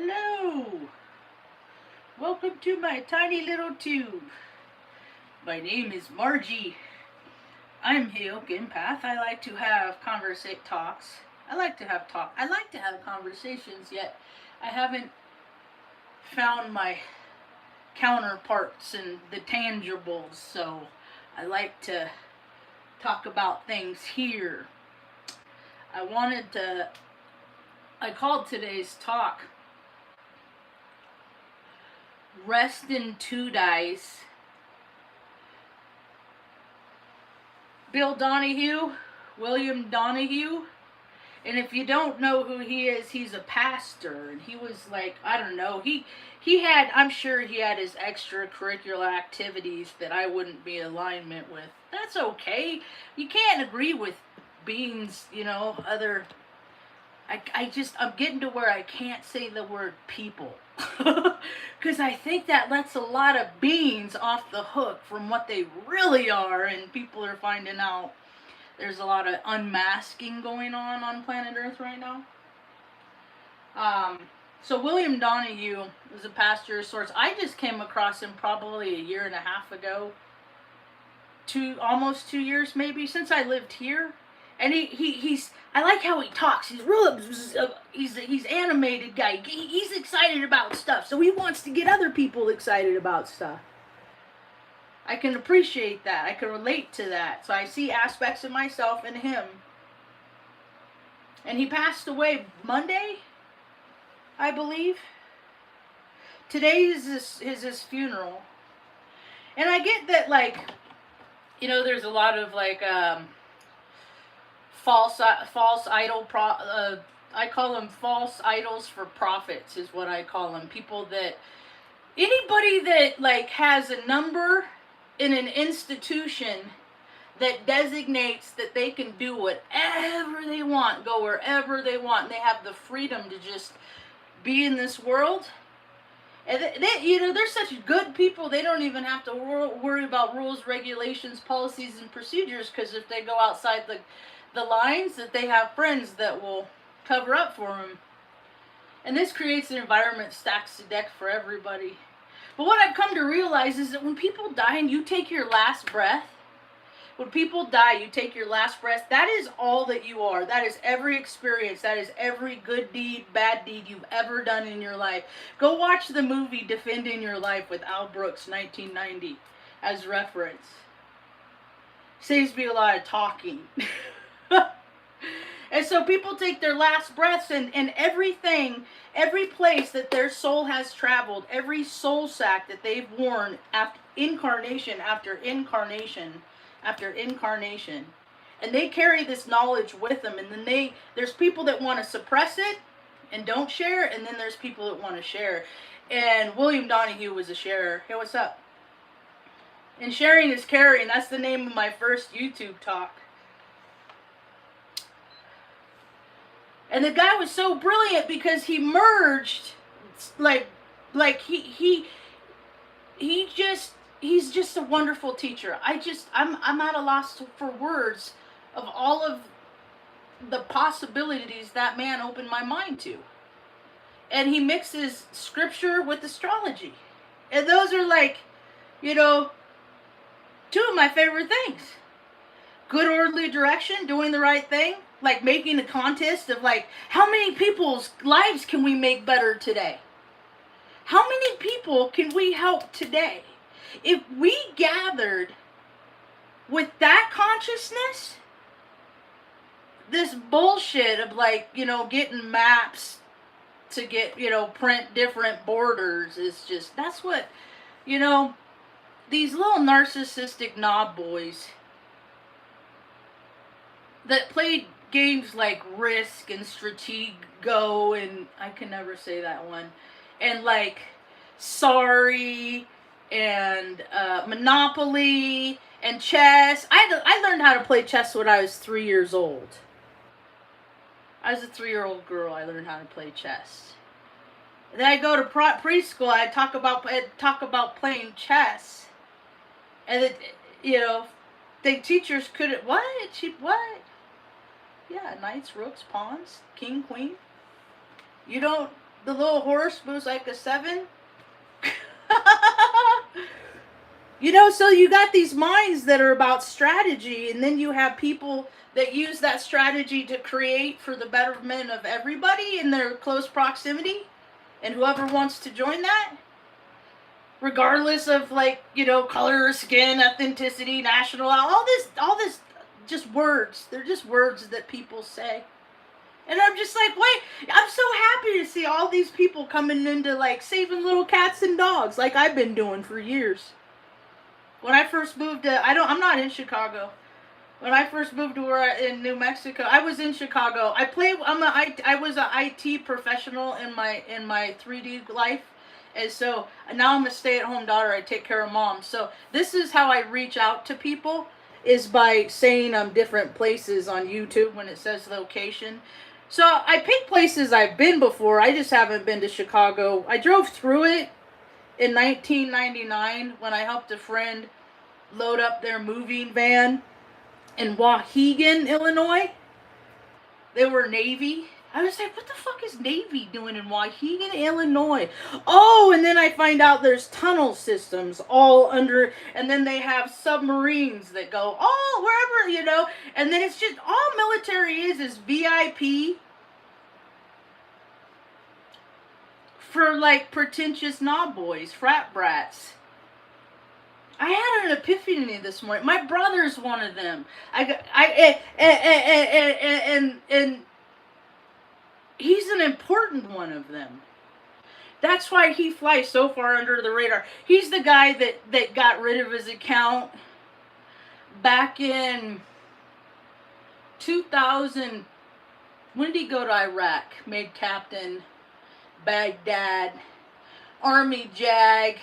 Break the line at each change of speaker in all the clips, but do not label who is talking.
Hello! Welcome to my tiny little tube. My name is Margie. I'm Healk Empath. I like to have talks. I like to have conversations, yet I haven't found my counterparts and the tangibles, so I like to talk about things here. I called today's talk Rest in Two Dice. Bill Donahue, William Donahue, and if you don't know who he is, he's a pastor, and he was like, I don't know, I'm sure he had his extracurricular activities that I wouldn't be in alignment with. That's okay. You can't agree with beings, other. I'm getting to where I can't say the word people. Because I think that lets a lot of beings off the hook from what they really are, and people are finding out there's a lot of unmasking going on planet Earth right now. So William Donahue was a pastor of sorts. I just came across him probably a year and a half ago. Almost 2 years maybe, since I lived here. And he's I like how he talks. He's he's animated guy. He's excited about stuff, so he wants to get other people excited about stuff. I can appreciate that. I can relate to that. So I see aspects of myself in him. And he passed away Monday, I believe. Today is his funeral. And I get that, there's a lot of false idol I call them false idols for profits is what I call them. Anybody that has a number in an institution that designates that they can do whatever they want, go wherever they want, and they have the freedom to just be in this world. And they're such good people, they don't even have to worry about rules, regulations, policies, and procedures, because if they go outside the lines, that they have friends that will cover up for them. And this creates an environment stacks the deck for everybody. But what I've come to realize is that when people die and you take your last breath, that is all that you are. That is every experience. That is every good deed, bad deed you've ever done in your life. Go watch the movie Defending Your Life with Al Brooks, 1990, as reference. Saves me a lot of talking. And so people take their last breaths, and everything, every place that their soul has traveled, every soul sack that they've worn after incarnation after incarnation after incarnation, and they carry this knowledge with them, and then there's people that want to suppress it and don't share, and then there's people that want to share. And William Donahue was a sharer. Hey, what's up? And sharing is caring. That's the name of my first YouTube talk. And the guy was so brilliant because he merged, he's just a wonderful teacher. I'm at a loss for words of all of the possibilities that man opened my mind to. And he mixes scripture with astrology. And those are two of my favorite things. Good orderly direction, doing the right thing. Like making a contest of how many people's lives can we make better today? How many people can we help today? If we gathered with that consciousness, this bullshit of getting maps to get, print different borders is just, that's what, these little narcissistic knob boys that played games like Risk and Stratego, and I can never say that one, and Sorry, and Monopoly, and chess. I learned how to play chess when I was 3 years old. I was a 3-year-old girl. I learned how to play chess. And then I go to preschool. I talk about playing chess, and the teachers couldn't. What? Yeah, knights, rooks, pawns, king, queen. You don't the little horse moves like a 7. So you got these minds that are about strategy, and then you have people that use that strategy to create for the betterment of everybody in their close proximity, and whoever wants to join that, regardless of color, skin, ethnicity, national, all this, just words. They're just words that people say. And I'm just like, wait, I'm so happy to see all these people coming into saving little cats and dogs like I've been doing for years. When I first moved to, I'm not in Chicago. When I first moved to in New Mexico, I was in Chicago. I was an IT professional in my 3D life. And so now I'm a stay-at-home daughter. I take care of mom. So this is how I reach out to people, is by saying different places on YouTube when it says location. So I pick places I've been before. I just haven't been to Chicago. I drove through it in 1999 when I helped a friend load up their moving van in Waukegan, Illinois. They were Navy. I was like, what the fuck is Navy doing in Waukegan, Illinois? Oh, and then I find out there's tunnel systems all under, and then they have submarines that go all wherever, and then it's just, all military is VIP for pretentious knob boys, frat brats. I had an epiphany this morning. My brother's one of them. And he's an important one of them. That's why he flies so far under the radar. He's the guy that got rid of his account back in 2000. When did he go to Iraq? Made captain, Baghdad, Army Jag.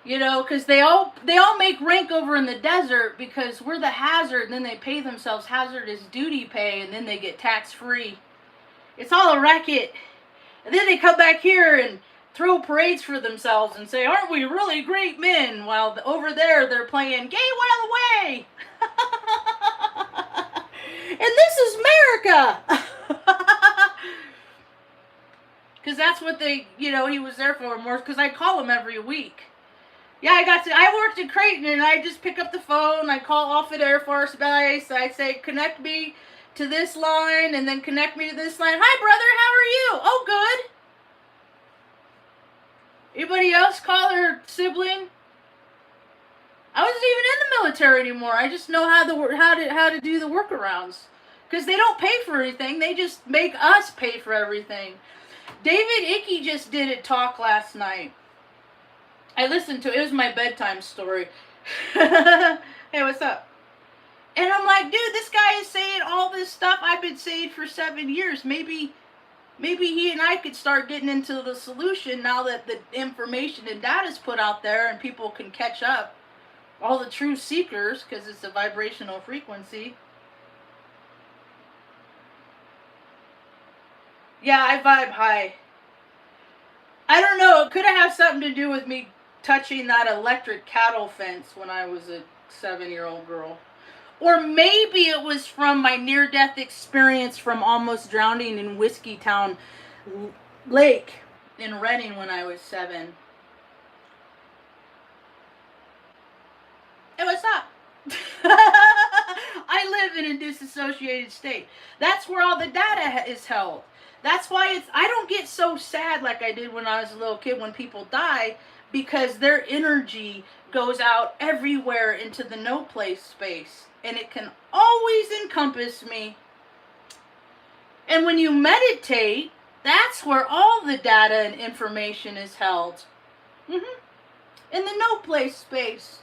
Because they all make rank over in the desert because we're the hazard, and then they pay themselves hazardous duty pay, and then they get tax-free. It's all a racket. And then they come back here and throw parades for themselves and say, aren't we really great men? While over there they're playing Gay While Away. And this is America. Because that's what he was there for more, because I call him every week. Yeah, I worked in Creighton, and I just pick up the phone, I call Offutt Air Force Base, I say, connect me to this line, and then connect me to this line. Hi, brother, how are you? Oh, good. Anybody else call their sibling? I wasn't even in the military anymore. I just know how to do the workarounds. Because they don't pay for anything, they just make us pay for everything. David Icke just did a talk last night. I listened to it. It was my bedtime story. Hey, what's up? And I'm like, dude, this guy is saying all this stuff I've been saying for 7 years. Maybe he and I could start getting into the solution now that the information and data is put out there and people can catch up. All the true seekers, because it's a vibrational frequency. Yeah, I vibe high. I don't know. It could have something to do with me touching that electric cattle fence when I was a 7-year-old girl. Or maybe it was from my near-death experience from almost drowning in Whiskey Town Lake in Redding when I was 7. Hey, what's up? I live in a disassociated state. That's where all the data is held. That's why I don't get so sad like I did when I was a little kid when people die, because their energy goes out everywhere into the no place space, and it can always encompass me. And when you meditate, that's where all the data and information is held. In the no place space.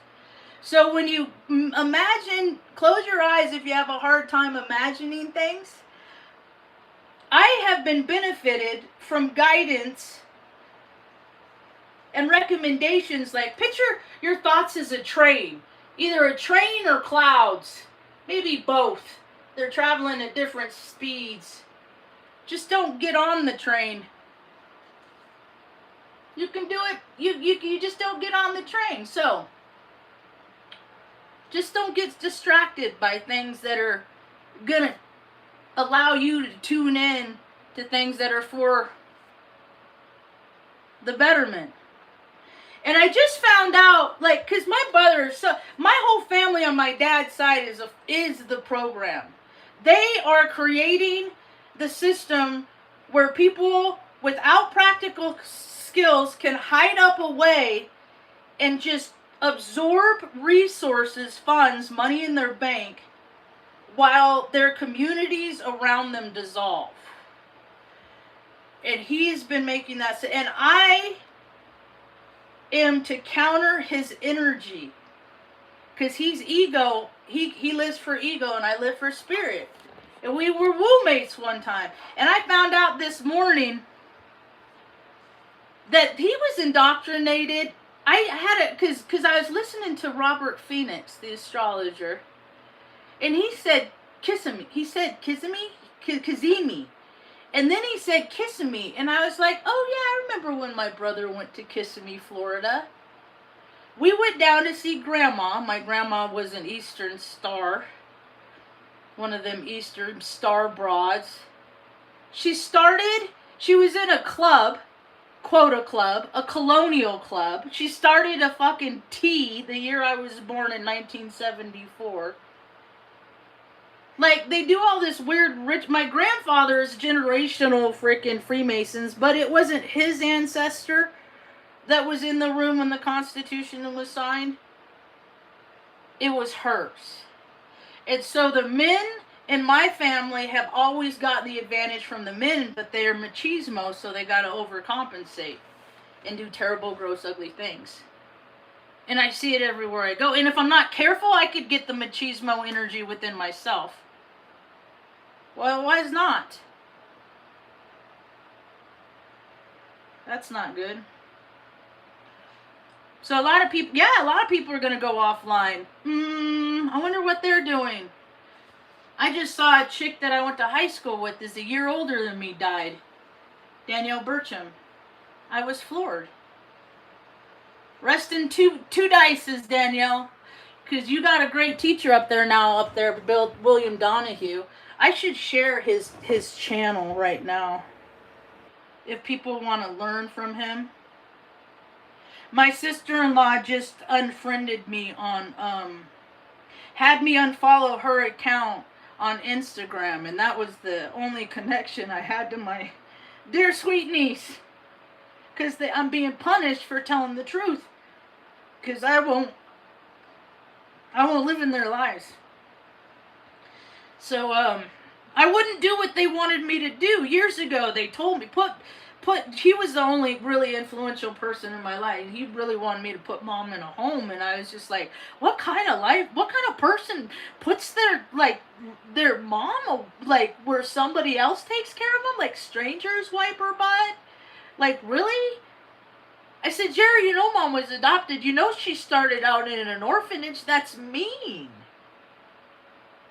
So when you imagine, close your eyes if you have a hard time imagining things. I have been benefited from guidance and recommendations, like picture your thoughts as a train. Either a train or clouds. Maybe both. They're traveling at different speeds. Just don't get on the train. You can do it. You just don't get on the train. So, just don't get distracted by things that are going to allow you to tune in to things that are for the betterment. And I just found out, like, because my brother, so my whole family on my dad's side is the program. They are creating the system where people without practical skills can hide up away and just absorb resources, funds, money in their bank while their communities around them dissolve. And he's been making that, and I am to counter his energy, because he's ego. He lives for ego and I live for spirit, and we were roommates one time. And I found out this morning that he was indoctrinated. I had it because I was listening to Robert Phoenix, the astrologer, and he said Kissimmee. He said Kissimmee, Kissimmee. And then he said Kissimmee, and I was like, oh yeah, I remember when my brother went to Kissimmee, Florida. We went down to see Grandma. My grandma was an Eastern Star, one of them Eastern Star broads. She was in a club, quota club, a colonial club. She started a fucking tea the year I was born in 1974. Like, they do all this weird rich... My grandfather is generational freaking Freemasons, but it wasn't his ancestor that was in the room when the Constitution was signed. It was hers. And so the men in my family have always got the advantage from the men, but they're machismo, so they got to overcompensate and do terrible, gross, ugly things. And I see it everywhere I go. And if I'm not careful, I could get the machismo energy within myself. Well, why is not? That's not good. So a lot of people are going to go offline. I wonder what they're doing. I just saw a chick that I went to high school with, is a year older than me, died. Danielle Burcham. I was floored. Rest in two dices, Danielle. Because you got a great teacher up there, William Donahue. I should share his channel right now, if people want to learn from him. My sister-in-law just unfriended me on, had me unfollow her account on Instagram, and that was the only connection I had to my dear sweet niece. Because I'm being punished for telling the truth. Because I won't live in their lives. So, I wouldn't do what they wanted me to do. Years ago, they told me, he was the only really influential person in my life. He really wanted me to put mom in a home, and I was just like, what kind of person puts their mom, like, where somebody else takes care of them? Like, strangers wipe her butt? Like, really? I said, Jerry, mom was adopted. She started out in an orphanage. That's mean.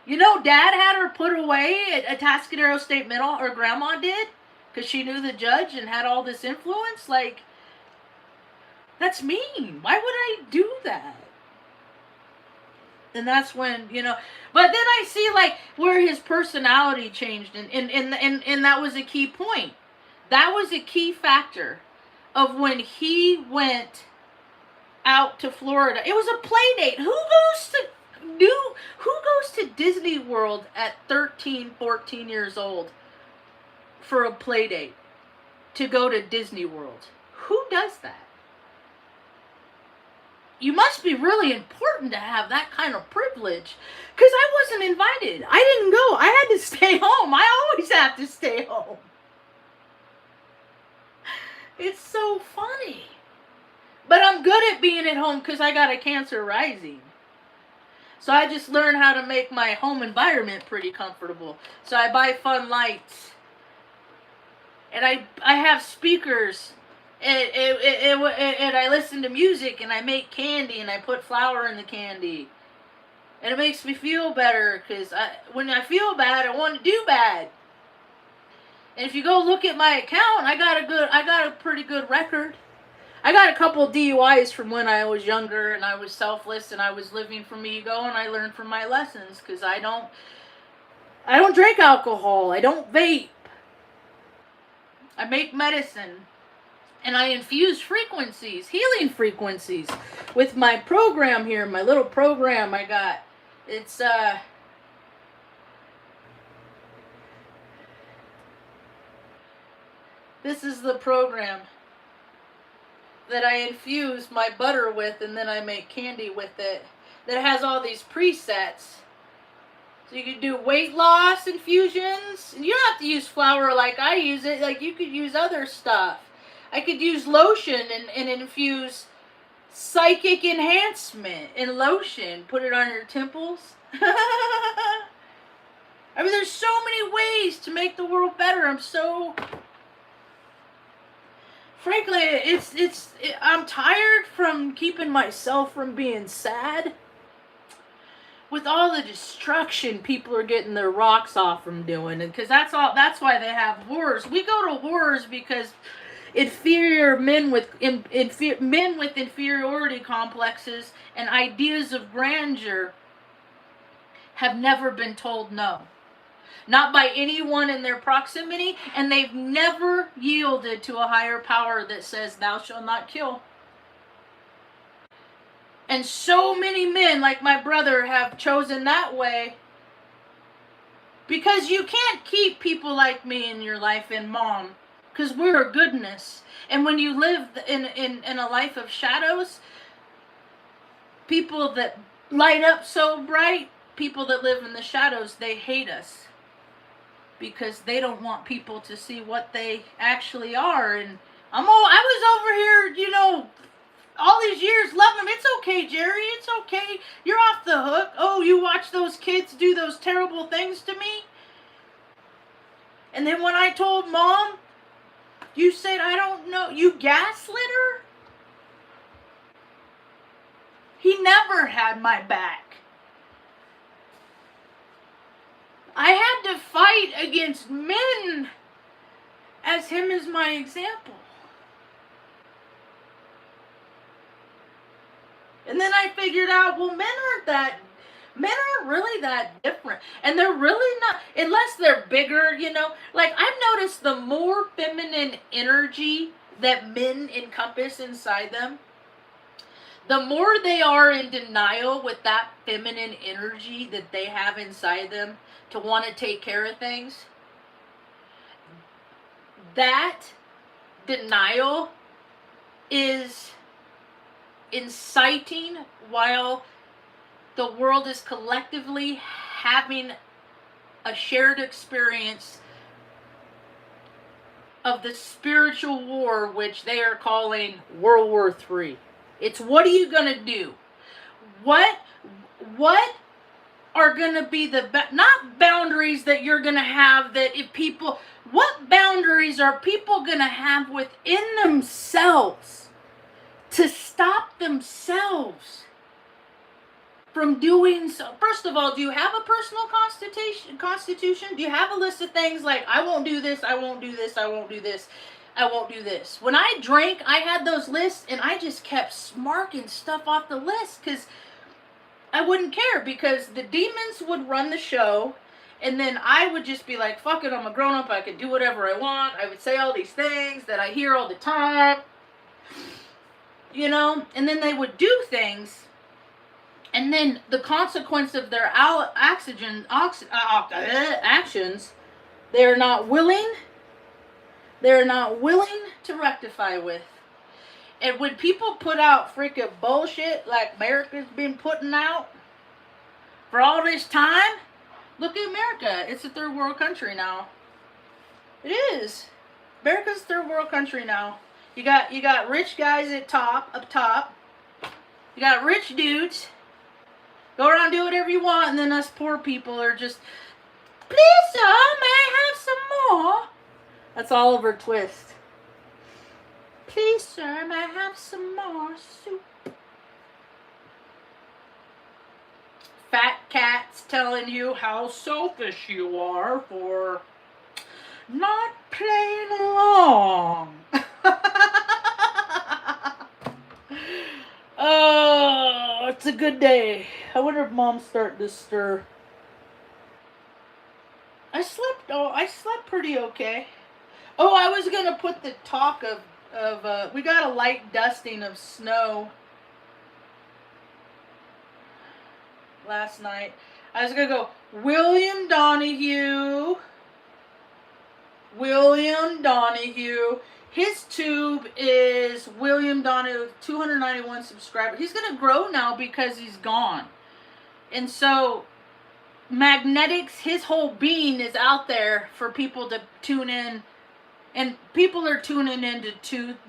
Dad had her put away at Atascadero State Middle, or Grandma did, because she knew the judge and had all this influence. Like, that's mean. Why would I do that? And that's when, but then I see, like, where his personality changed, and that was a key point. That was a key factor of when he went out to Florida. It was a play date. Who goes to Disney World at 13, 14 years old for a play date to go to Disney World? Who does that? You must be really important to have that kind of privilege, because I wasn't invited. I didn't go. I had to stay home. I always have to stay home. It's so funny. But I'm good at being at home because I got a Cancer rising. So I just learned how to make my home environment pretty comfortable. So I buy fun lights. And I have speakers. And I listen to music, and I make candy, and I put flour in the candy. And it makes me feel better, because when I feel bad, I want to do bad. And if you go look at my account, I got a pretty good record. I got a couple of DUIs from when I was younger, and I was selfless, and I was living from ego, and I learned from my lessons, because I don't drink alcohol. I don't vape. I make medicine. And I infuse frequencies, healing frequencies, with my program here, my little program I got. It's, this is the program that I infuse my butter with, and then I make candy with it, that has all these presets. So you can do weight loss infusions. You don't have to use flour like I use it. Like, you could use other stuff. I could use lotion and infuse psychic enhancement in lotion. Put it on your temples. I mean, there's so many ways to make the world better. Frankly, I'm tired from keeping myself from being sad. With all the destruction people are getting their rocks off from doing, and because that's why they have wars. We go to wars because inferior men with inferiority complexes and ideas of grandeur have never been told no. Not by anyone in their proximity, and they've never yielded to a higher power that says, thou shalt not kill. And so many men, like my brother, have chosen that way, because you can't keep people like me in your life and mom, because we're a goodness. And when you live in a life of shadows, people that light up so bright, people that live in the shadows, they hate us, because they don't want people to see what they actually are. And I was over here, all these years loving them. It's okay, Jerry. It's okay. You're off the hook. Oh, you watch those kids do those terrible things to me? And then when I told Mom, you said, I don't know, you gaslit her? He never had my back. I had to fight against men as him as my example. And then I figured out, well, men aren't really that different. And they're really not, unless they're bigger, Like, I've noticed the more feminine energy that men encompass inside them, the more they are in denial with that feminine energy that they have inside them to want to take care of things. That denial is inciting while the world is collectively having a shared experience of the spiritual war, which they are calling World War III. It's, what are you going to do? What are going to be not boundaries that you're going to have, that if people, what boundaries are people going to have within themselves to stop themselves from doing so? First of all, do you have a personal constitution? Do you have a list of things like, I won't do this, I won't do this, I won't do this, I won't do this? When I drank, I had those lists, and I just kept marking stuff off the list because I wouldn't care, because the demons would run the show, and then I would just be like, fuck it, I'm a grown-up, I can do whatever I want. I would say all these things that I hear all the time, and then they would do things, and then the consequence of their actions, they're not willing to rectify with. And when people put out freaking bullshit like America's been putting out for all this time, look at America. It's a third world country now. It is. America's a third world country now. You got rich guys up top. You got rich dudes. Go around, do whatever you want, and then us poor people are just, please, sir, may I have some more? That's Oliver Twist. Please, sir, may I have some more soup? Fat cats telling you how selfish you are for not playing along. Oh, it's a good day. I wonder if Mom's starting to stir. I slept pretty okay. Oh, I was going to put the talk of we got a light dusting of snow last night. I was going to go, William Donahue. His tube is William Donahue, 291 subscribers. He's going to grow now because he's gone. And so magnetics, his whole being is out there for people to tune in. And people are tuning into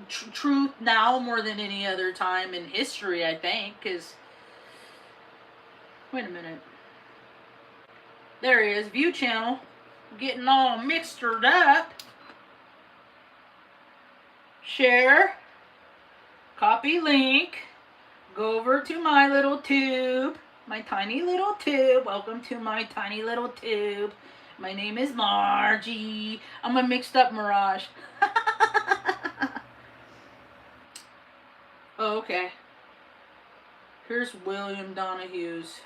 truth now more than any other time in history, I think. Because, wait a minute. There he is, view channel. Getting all mixed up. Share. Copy link. Go over to my little tube. My tiny little tube. Welcome to my tiny little tube. My name is Margie. I'm a mixed up Mirage. Oh, okay. Here's William Donahue's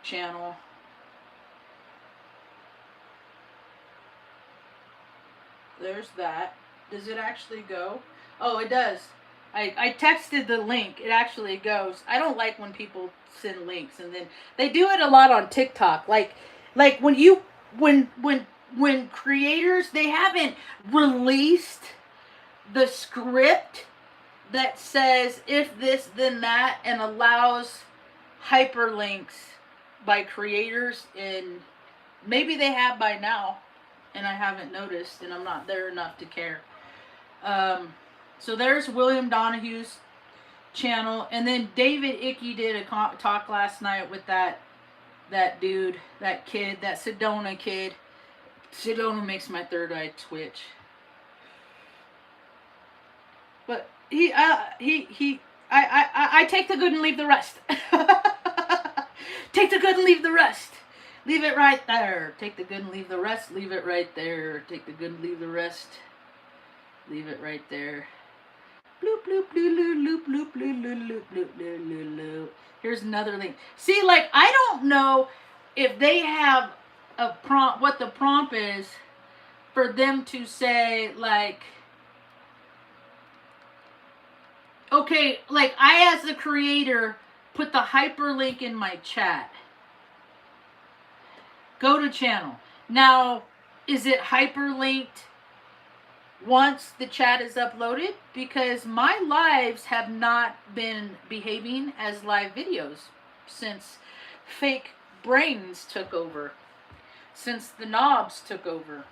channel. There's that. Does it actually go? Oh, it does. I texted the link. It actually goes. I don't like when people send links, and then they do it a lot on TikTok. Like when creators, they haven't released the script that says if this then that and allows hyperlinks by creators, and maybe they have by now and I haven't noticed, and I'm not there enough to care. So there's William Donahue's channel, and then David Icke did a talk last night with that dude, that kid, that Sedona kid. Sedona makes my third eye twitch. But I take the good and leave the rest. Take the good and leave the rest. Leave it right there. Take the good and leave the rest. Leave it right there. Take the good and leave the rest. Leave it right there. Bloop, bloop, bloop, bloop, bloop, bloop, bloop, bloop, bloop, bloop, bloop, bloop. Here's another link. See, like, I don't know if they have a prompt, what the prompt is for them to say, like, okay, like, I as the creator put the hyperlink in my chat. Go to channel. Now, is it hyperlinked once the chat is uploaded? Because my lives have not been behaving as live videos since fake brains took over. Since the knobs took over.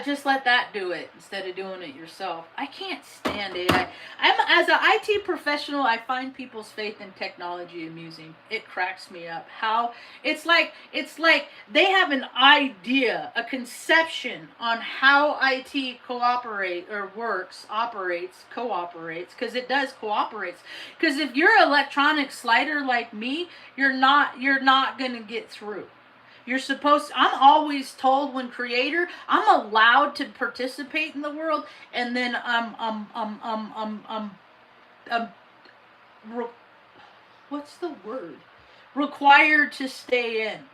Just let that do it instead of doing it yourself. I can't stand AI. As an IT professional, I find people's faith in technology amusing. It cracks me up. How it's like they have an idea, a conception on how IT cooperates, because it does cooperates. Because if you're an electronic slider like me, you're not gonna get through. You're supposed to, I'm always told when creator, I'm allowed to participate in the world, and then what's the word? Required to stay in.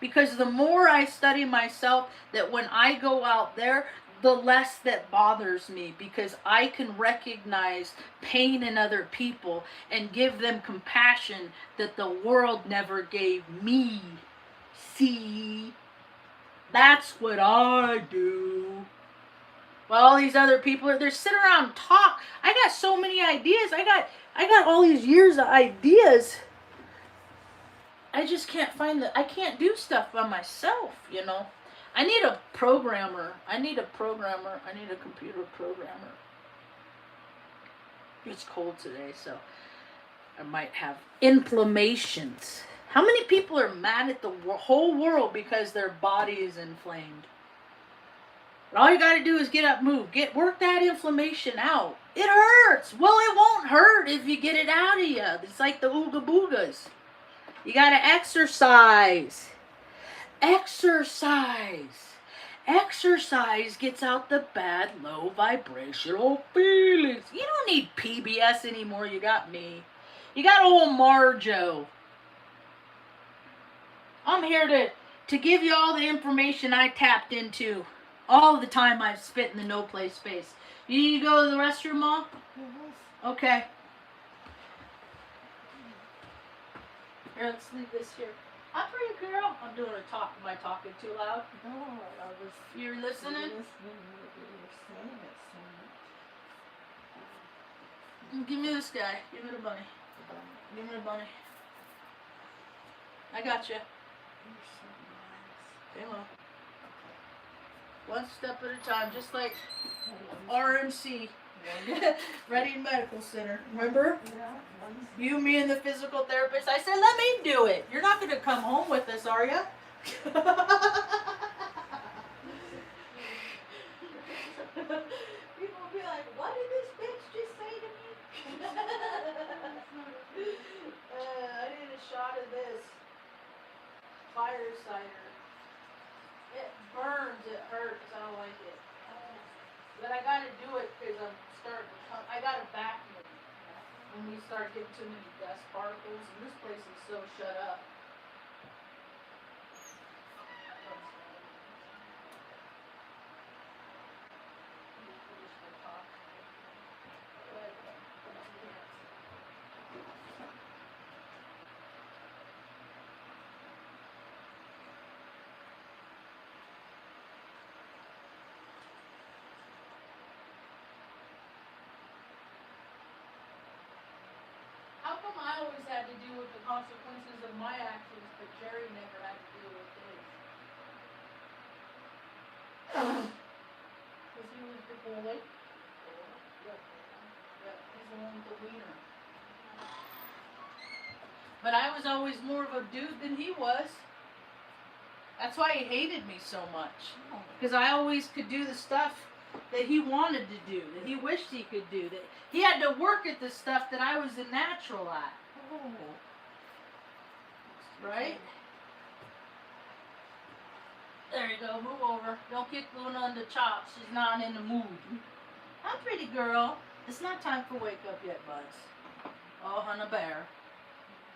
Because the more I study myself, that when I go out there, the less that bothers me, because I can recognize pain in other people and give them compassion that the world never gave me. See, that's what I do. Well, all these other people they're sitting around and talk. I got so many ideas. I got all these years of ideas. I just can't I can't do stuff by myself, you know. I need a programmer. I need a computer programmer. It's cold today, so I might have inflammations. How many people are mad at the whole world because their body is inflamed? But all you got to do is get up, move, work that inflammation out. It hurts. Well, it won't hurt if you get it out of you. It's like the ooga boogas. You got to exercise. Exercise gets out the bad, low vibrational feelings. You don't need PBS anymore. You got me. You got old Marge. I'm here to give you all the information I tapped into. All the time I spit in the no play space. You need to go to the restroom, Mom? Okay. Here, let's leave this here. Hi, pretty girl. I'm doing a talk. Am I talking too loud?
No, I was
You're listening?
listening to what you were saying it so much.
Give me this guy. Give me the bunny. Give me the bunny. I got you.
You're so nice.
Okay, Mom. One step at a time, just like
Yeah,
RMC. Reading Medical Center. Remember? You, me, and the physical therapist. I said, let me do it. You're not going to come home with us, are you? People will be like, what did this bitch just say to me? I need a shot of this fire cider. It burns, it hurts, I don't like it. But I gotta do it because I'm starting to come, I gotta vacuum when we start getting too many dust particles, and this place is so shut up. How come I always had to deal with the consequences of my actions, but Jerry never had to deal with his? Because he was the boy. Yep, he's the one with the wiener. But I was always more of a dude than he was. That's why he hated me so much. Because I always could do the stuff that he wanted to do, that he wished he could do, that he had to work at the stuff that I was a natural at. Right? There you go, move over. Don't kick Luna on the chops. She's not in the mood. Hi, pretty girl. It's not time for wake up yet, buds. Oh, honey bear.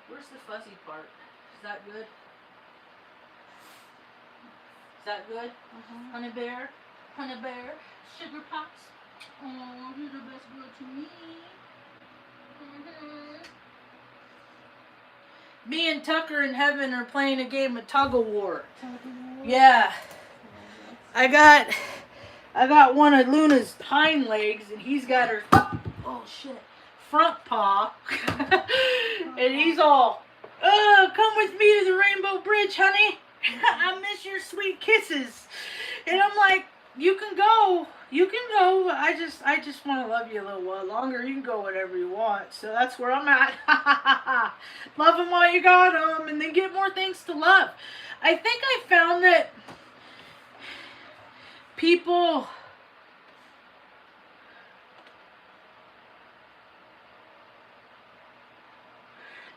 Where's the fuzzy part? Is that good? Is that good? Honey bear? Honey bear? Sugar pops? Oh, you're the best girl to me. Me and Tucker in heaven are playing a game of tug of war. Yeah. I got one of Luna's hind legs and he's got her, oh shit, front paw. And he's all, oh, come with me to the Rainbow Bridge, honey. I miss your sweet kisses. And I'm like, you can go. I just want to love you a little while longer. You can go whatever you want. So that's where I'm at. Love them while you got them, and then get more things to love. I think I found that people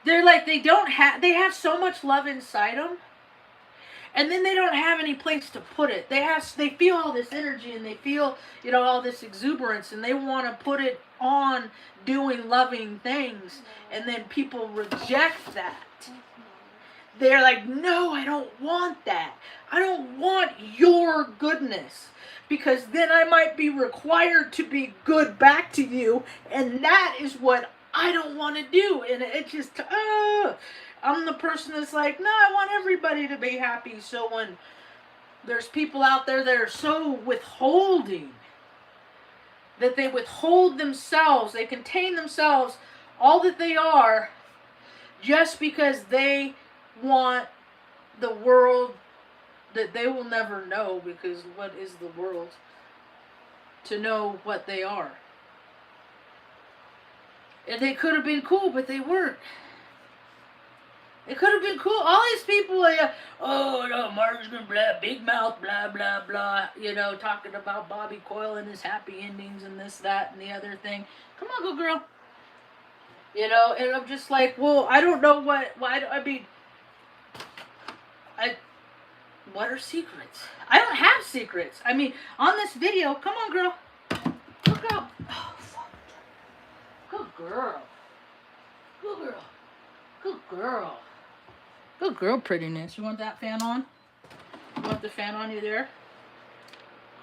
they're like they have so much love inside them. And then they don't have any place to put it. They feel all this energy and they feel, all this exuberance and they want to put it on doing loving things. And then people reject that. They're like, no, I don't want that. I don't want your goodness. Because then I might be required to be good back to you. And that is what I don't want to do. And it just, I'm the person that's like, no, I want everybody to be happy. So when there's people out there that are so withholding, that they withhold themselves, they contain themselves, all that they are, just because they want the world that they will never know, because what is the world, to know what they are. And they could have been cool, but they weren't. It could have been cool. All these people, oh, no, Marge's gonna blah, big mouth, blah, blah, blah, talking about Bobby Coyle and his happy endings and this, that, and the other thing. Come on, good girl. And I'm just like, well, I don't know what are secrets? I don't have secrets. I mean, on this video, come on, girl. Look out. Oh, fuck. Good girl. Good girl. Good girl. Good girl, prettiness. You want that fan on? You want the fan on you there?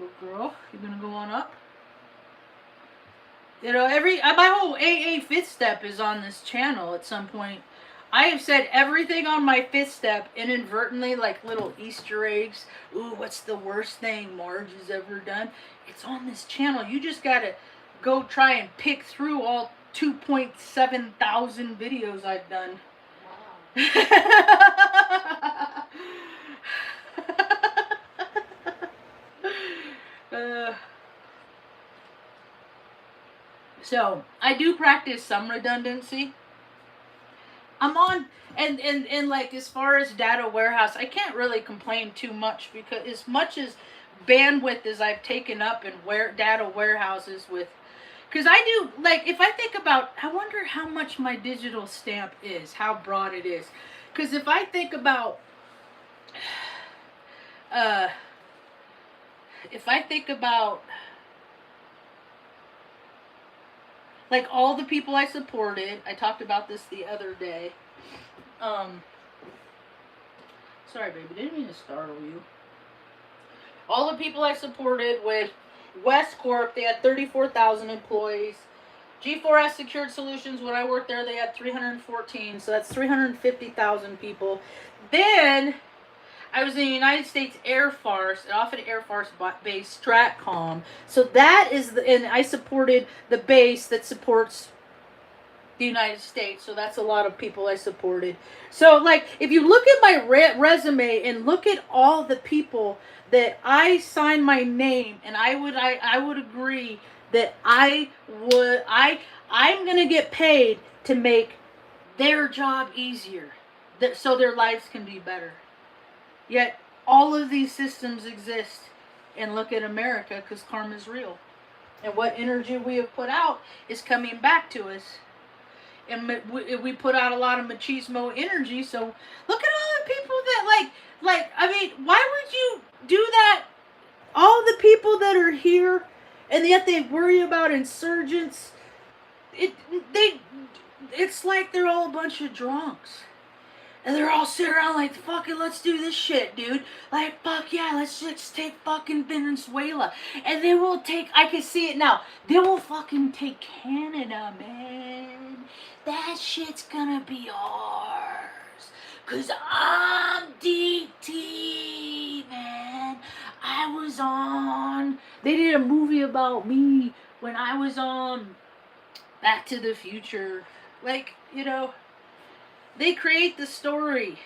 Good girl. You gonna go on up? You know, my whole AA fifth step is on this channel at some point. I have said everything on my fifth step inadvertently, like little Easter eggs. Ooh, what's the worst thing Marge has ever done? It's on this channel. You just gotta go try and pick through all 2.7 thousand videos I've done. So I do practice some redundancy. I'm on and like as far as data warehouse, I can't really complain too much because as much as bandwidth as I've taken up in data warehouses with, because I do, like, if I think about, I wonder how much my digital stamp is, how broad it is. Because if I think about, like, all the people I supported, I talked about this the other day. Sorry, baby, didn't mean to startle you. All the people I supported with West Corp, they had 34,000 employees. G4S Secured Solutions, when I worked there, they had 314, so that's 350,000 people. Then I was in the United States Air Force, an Offutt Air Force base, STRATCOM. So that is, and I supported the base that supports the United States. So that's a lot of people I supported. So, like, if you look at my resume and look at all the people that I signed my name, and I would agree that I'm gonna get paid to make their job easier, so their lives can be better. Yet all of these systems exist, and look at America, because karma is real, and what energy we have put out is coming back to us. And we put out a lot of machismo energy. So look at all the people that I mean, why would you do that? All the people that are here, and yet they worry about insurgents. It's like they're all a bunch of drunks. And they're all sitting around like, fuck it, let's do this shit, dude. Like, fuck yeah, let's just take fucking Venezuela. And they will take, I can see it now, they will fucking take Canada, man. That shit's gonna be ours. Cause I'm DT, man. They did a movie about me when I was on Back to the Future. Like, you know, they create the story.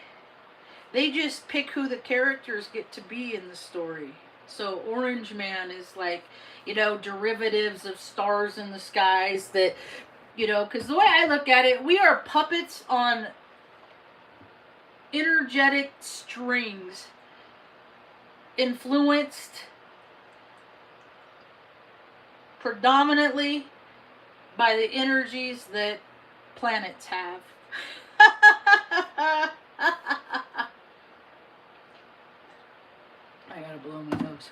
They just pick who the characters get to be in the story. So Orange Man is like, you know, derivatives of stars in the skies that, you know, because the way I look at it, we are puppets on energetic strings, influenced predominantly by the energies that planets have. I gotta blow my nose.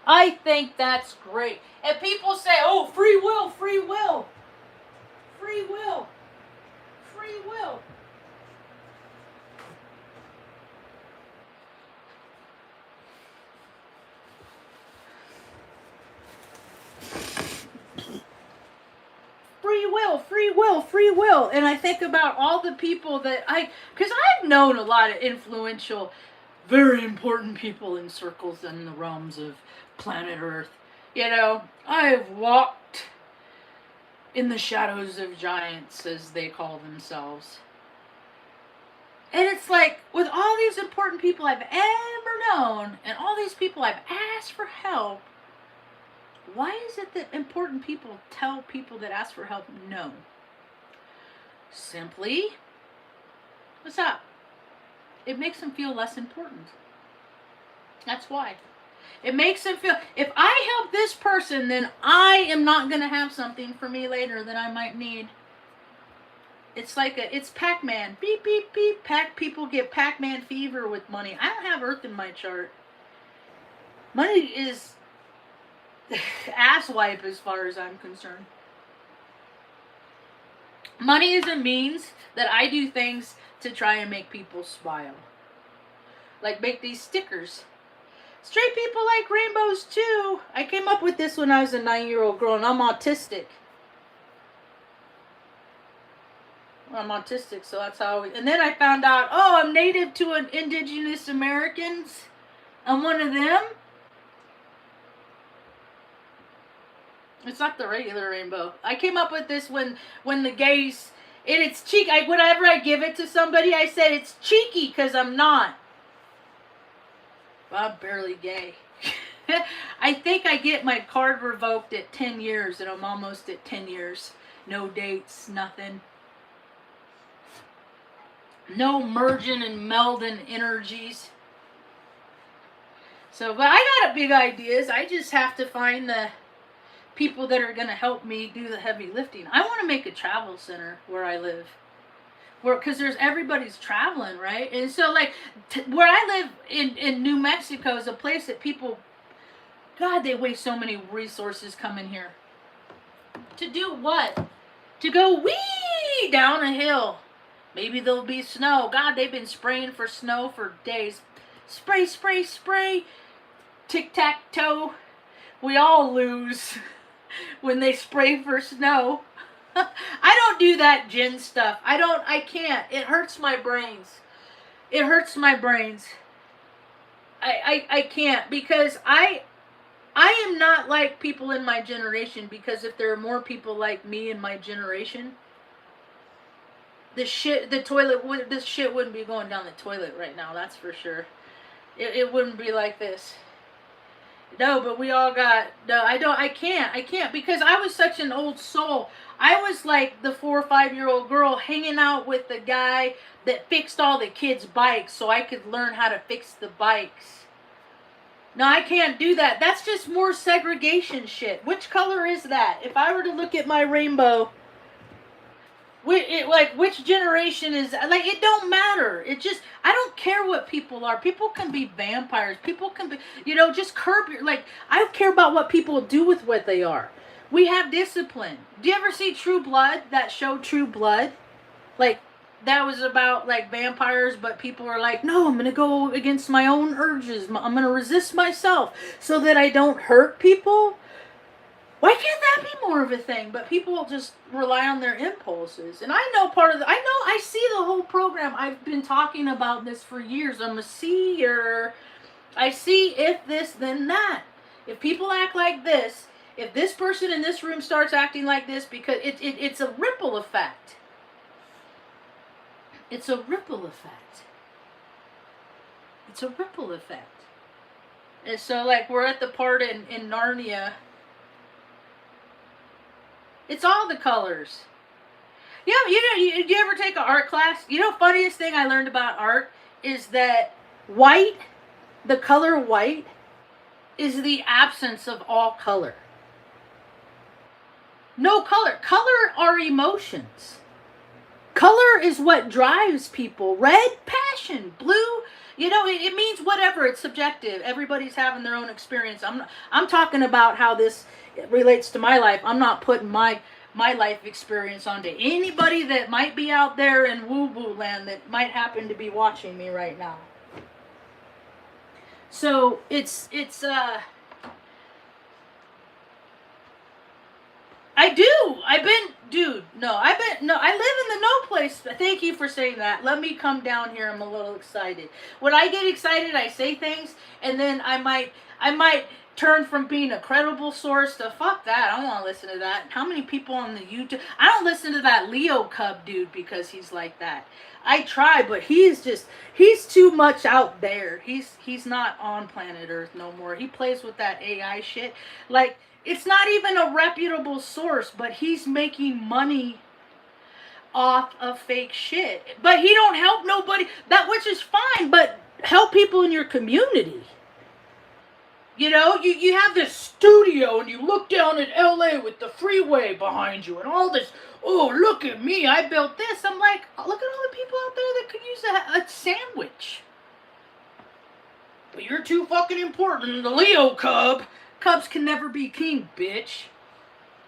I think that's great. And people say, oh, free will, free will. Free will. Free will. Free will, free will, free will. And I think about all the people that because I've known a lot of influential, very important people in circles in the realms of planet Earth. You know, I have walked in the shadows of giants, as they call themselves. And it's like, with all these important people I've ever known, and all these people I've asked for help, why is it that important people tell people that ask for help no? Simply, what's up? It makes them feel less important. That's why. It makes them feel, if I help this person, then I am not going to have something for me later that I might need. It's like it's Pac-Man. Beep, beep, beep. People get Pac-Man fever with money. I don't have Earth in my chart. Money is asswipe as far as I'm concerned. Money is a means that I do things to try and make people smile. Like make these stickers. Straight people like rainbows too. I came up with this when I was a 9-year-old girl, and I'm autistic. I'm autistic, so that's how. And then I found out, oh, I'm native to an indigenous Americans. I'm one of them. It's not the regular rainbow. I came up with this when the gays. And it's cheeky. Whenever I give it to somebody, I said it's cheeky because I'm not. I'm barely gay. I think I get my card revoked at 10 years, and I'm almost at 10 years. No dates, nothing. No merging and melding energies. So, but I got big ideas. I just have to find the people that are going to help me do the heavy lifting. I want to make a travel center where I live. Because there's everybody's traveling, right? And so, like, where I live in New Mexico is a place that people, God, they waste so many resources coming here. To do what? To go wee down a hill. Maybe there'll be snow. God, they've been spraying for snow for days. Spray, spray, spray. Tic-tac-toe. We all lose when they spray for snow. I don't do that gin stuff. I can't. It hurts my brains. It hurts my brains. I can't, because I am not like people in my generation, because if there are more people like me in my generation, this shit wouldn't be going down the toilet right now, that's for sure. It wouldn't be like this. No, but we all got, I can't, because I was such an old soul. I was like the 4 or 5-year-old girl hanging out with the guy that fixed all the kids' bikes so I could learn how to fix the bikes. No, I can't do that. That's just more segregation shit. Which color is that? If I were to look at my rainbow, which generation is, like, it don't matter. It just, I don't care what people are. People can be vampires. People can be, just curb your, like, I don't care about what people do with what they are. We have discipline. Do you ever see True Blood? That show True Blood? Like, that was about, like, vampires, but people are like, no, I'm going to go against my own urges. I'm going to resist myself so that I don't hurt people. Why can't that be more of a thing? But people just rely on their impulses. And I know I see the whole program. I've been talking about this for years. I'm a seer. I see if this, then that. If people act like this, if this person in this room starts acting like this, because it's a ripple effect. It's a ripple effect. It's a ripple effect. And so, like, we're at the part in Narnia. It's all the colors. Yeah, do you ever take an art class? Funniest thing I learned about art is that white, the color white, is the absence of all color. No color. Color are emotions. Color is what drives people. Red, passion. Blue, it means whatever. It's subjective. Everybody's having their own experience. I'm talking about how this relates to my life. I'm not putting my life experience onto anybody that might be out there in woo-woo land that might happen to be watching me right now. So I live in the no place. Thank you for saying that. Let me come down here. I'm a little excited. When I get excited, I say things, and then I might turn from being a credible source to fuck that. I don't want to listen to that. How many people on the YouTube? I don't listen to that Leo Cub dude because he's like that. I try, but he's too much out there. He's not on planet Earth no more. He plays with that AI shit. Like, it's not even a reputable source, but he's making money off of fake shit. But he don't help nobody, which is fine, but help people in your community. You have this studio and you look down at LA with the freeway behind you and all this, oh, look at me, I built this. I'm like, look at all the people out there that could use a sandwich. But you're too fucking important, the Leo Cub. Cubs can never be king, bitch.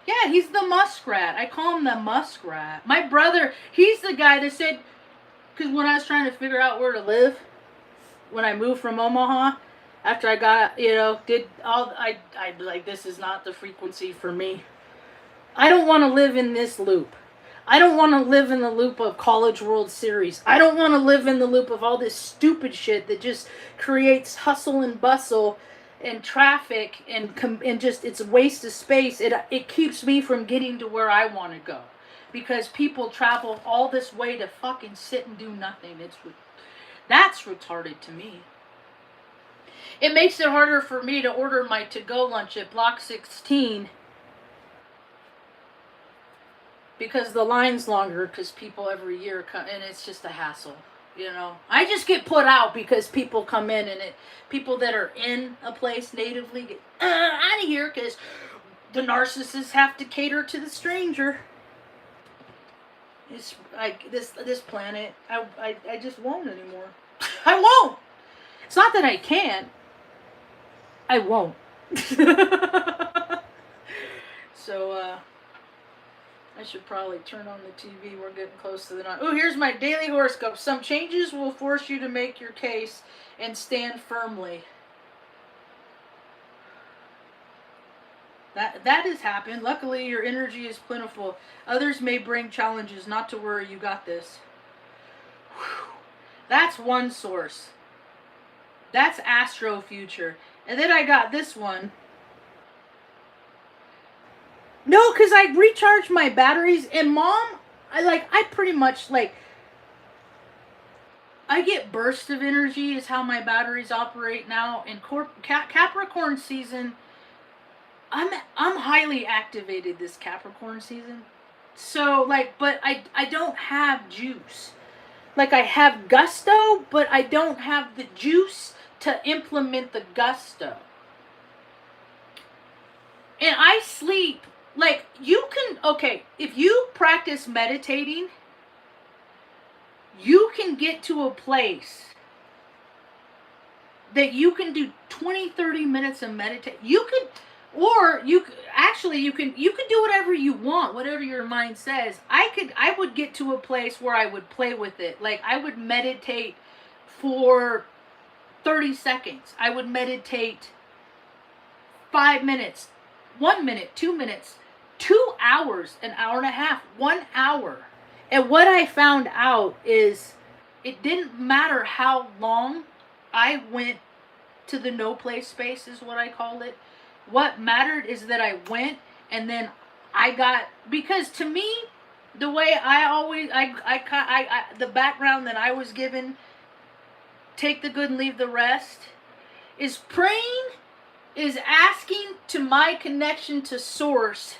Yeah, he's the muskrat. I call him the muskrat. My brother, he's the guy that said, because when I was trying to figure out where to live, when I moved from Omaha, After I got, you know, did all, I'd be like, this is not the frequency for me. I don't want to live in this loop. I don't want to live in the loop of College World Series. I don't want to live in the loop of all this stupid shit that just creates hustle and bustle and traffic and just, it's a waste of space. It keeps me from getting to where I want to go. Because people travel all this way to fucking sit and do nothing. That's retarded to me. It makes it harder for me to order my to-go lunch at Block 16 because the line's longer because people every year come, and it's just a hassle, you know. I just get put out because people come in and people that are in a place natively get out of here because the narcissists have to cater to the stranger. It's like this planet, I just won't anymore. I won't. It's not that I can't. I won't. So, I should probably turn on the TV. We're getting close to the night. Oh, here's my daily horoscope. Some changes will force you to make your case and stand firmly. That has happened. Luckily, your energy is plentiful. Others may bring challenges. Not to worry, you got this. Whew. That's one source. That's Astro Future. And then I got this one. No, because I recharged my batteries. And Mom, I pretty much, I get bursts of energy is how my batteries operate now. In Capricorn season, I'm highly activated this Capricorn season. So, but I don't have juice. I have gusto, but I don't have the juice to implement the gusto. And I sleep, if you practice meditating, you can get to a place that you can do 20, 30 minutes of meditation. You can do whatever you want, whatever your mind says. I would get to a place where I would play with it. I would meditate for 30 seconds. I would meditate 5 minutes, 1 minute, 2 minutes, 2 hours, an hour and a half, 1 hour. And what I found out is it didn't matter how long I went to the no play space is what I called it. What mattered is that I went and then because to me, the way the background that I was given, take the good and leave the rest, is praying, is asking to my connection to source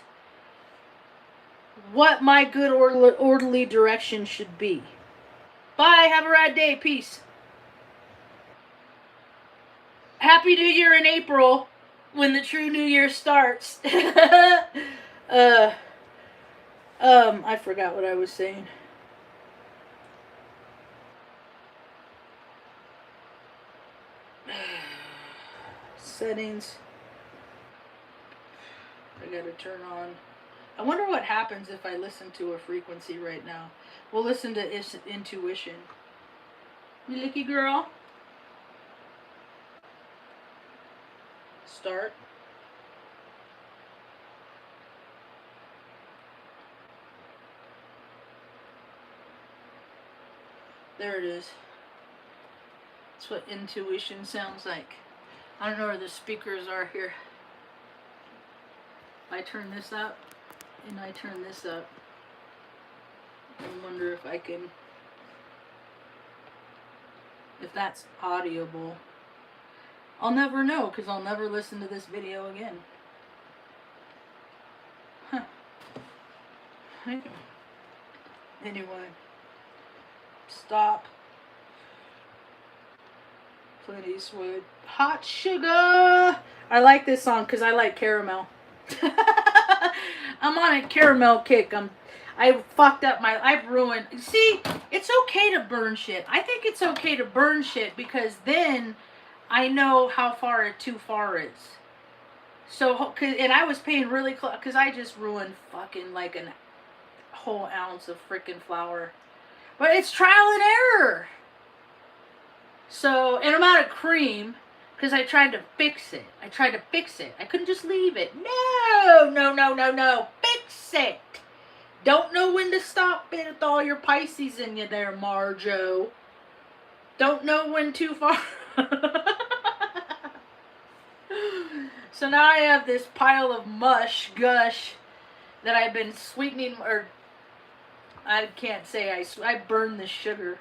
what my good orderly direction should be. Bye, have a rad day, peace. Happy New Year in April, when the true New Year starts. I forgot what I was saying. Settings. I gotta turn on. I wonder what happens if I listen to a frequency right now. We'll listen to intuition. You licky girl. Start. There it is. That's what intuition sounds like. I don't know where the speakers are here. I turn this up and I turn this up. I wonder if I can, if that's audible. I'll never know because I'll never listen to this video again. Huh. Anyway. Stop. Clint Eastwood. Hot Sugar. I like this song because I like caramel. I'm on a caramel kick. I fucked up I've ruined. See, it's okay to burn shit. I think it's okay to burn shit because then I know how far too far is. So, and I was paying really close because I just ruined fucking a whole ounce of freaking flour. But it's trial and error. So, and I'm out of cream. Because I tried to fix it. I couldn't just leave it. No. Fix it. Don't know when to stop it with all your Pisces in you there, Marjo. Don't know when too far. So now I have this pile of gush, that I've been sweetening, or I can't say I burn the sugar.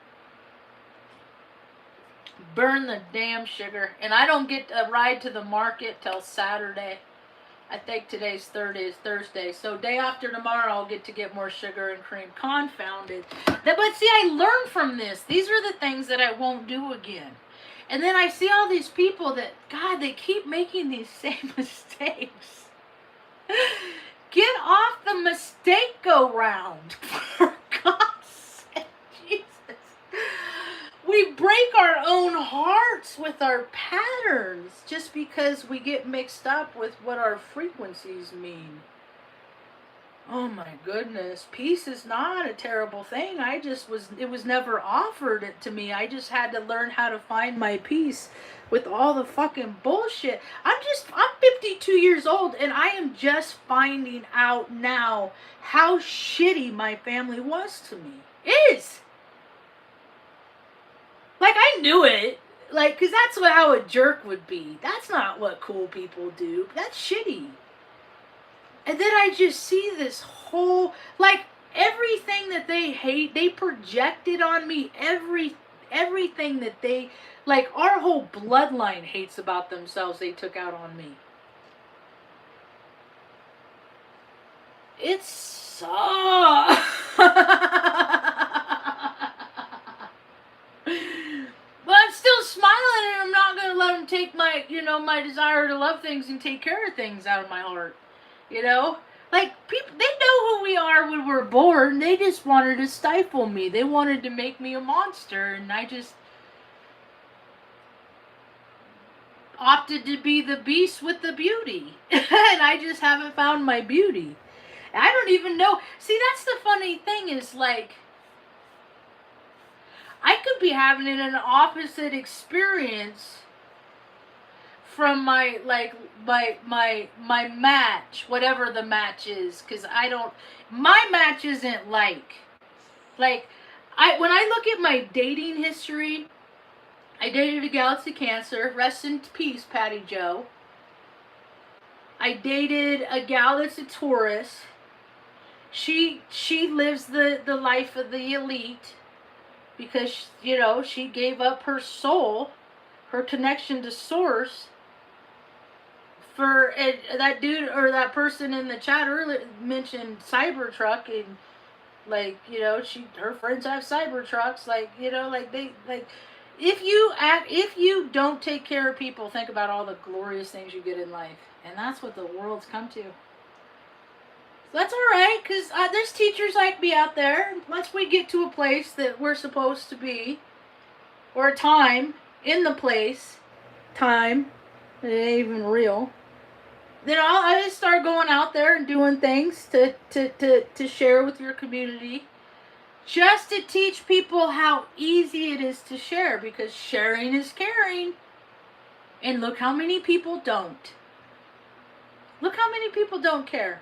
Burn the damn sugar. And I don't get a ride to the market till Saturday. I think today's Thursday. So day after tomorrow I'll get to get more sugar and cream. Confounded. But see, I learned from this. These are the things that I won't do again. And then I see all these people that, God, they keep making these same mistakes. Get off the mistake go round. For God's sake, Jesus. We break our own hearts with our patterns just because we get mixed up with what our frequencies mean. Oh my goodness. Peace is not a terrible thing. It was never offered to me. I just had to learn how to find my peace with all the fucking bullshit. I'm 52 years old and I am just finding out now how shitty my family was to me. Is. Like, I knew it. Like, because that's how a jerk would be. That's not what cool people do. That's shitty. And then I just see this whole, like, everything that they hate, they projected on me. Everything that they, like, our whole bloodline hates about themselves, they took out on me. It sucks. But I'm still smiling, and I'm not going to let them take my, my desire to love things and take care of things out of my heart. Like, people, they know who we are when we're born. They just wanted to stifle me. They wanted to make me a monster, and I just opted to be the beast with the beauty. And I just haven't found my beauty. I don't even know. See, that's the funny thing is, like, I could be having an opposite experience from my match, whatever the match is, because my match isn't when I look at my dating history, I dated a Galaxy Cancer, rest in peace, Patty Joe. I dated a gal that's a Taurus. She lives the life of the elite. Because, she gave up her soul, her connection to source, for that dude or that person in the chat earlier mentioned Cybertruck, and, like, her friends have Cybertrucks, if you don't take care of people, think about all the glorious things you get in life. And that's what the world's come to. That's alright, because there's teachers like me out there. Once we get to a place that we're supposed to be, or a time in the place, it ain't even real, then I just start going out there and doing things to share with your community, just to teach people how easy it is to share, because sharing is caring. And look how many people don't. Look how many people don't care.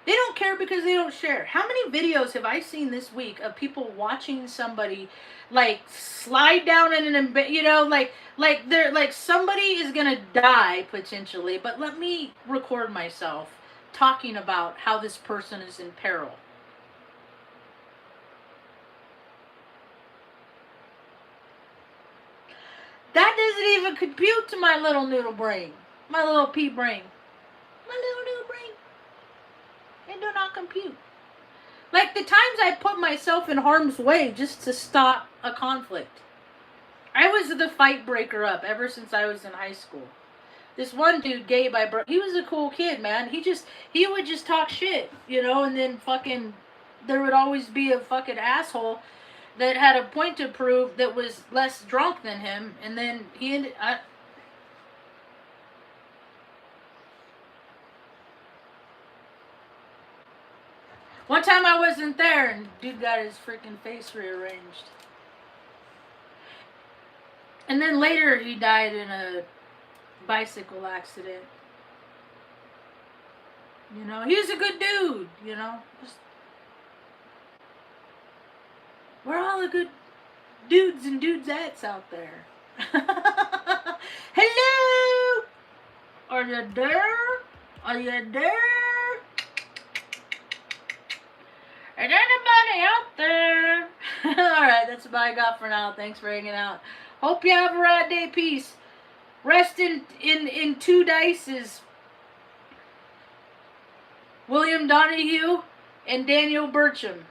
They don't care because they don't share. How many videos have I seen this week of people watching somebody, like, slide down in an, they're like somebody is gonna die potentially, but let me record myself talking about how this person is in peril. That doesn't even compute to my little noodle brain, my little pea brain, my little noodle brain. It do not compute. Like the times I put myself in harm's way just to stop a conflict. I was the fight breaker up ever since I was in high school. This one dude, Gabe, he was a cool kid, man. He would just talk shit, and then fucking, there would always be a fucking asshole that had a point to prove that was less drunk than him, and then he ended. One time I wasn't there, and dude got his freaking face rearranged. And then later he died in a bicycle accident. You know, he was a good dude, you know. Just, where are all the good dudes and dudettes out there? Hello! Are you there? Are you there? Is anybody out there? Alright, that's what I got for now. Thanks for hanging out. Hope you have a right day. Peace. Rest in 2 dices. William Donahue and Daniel Burcham.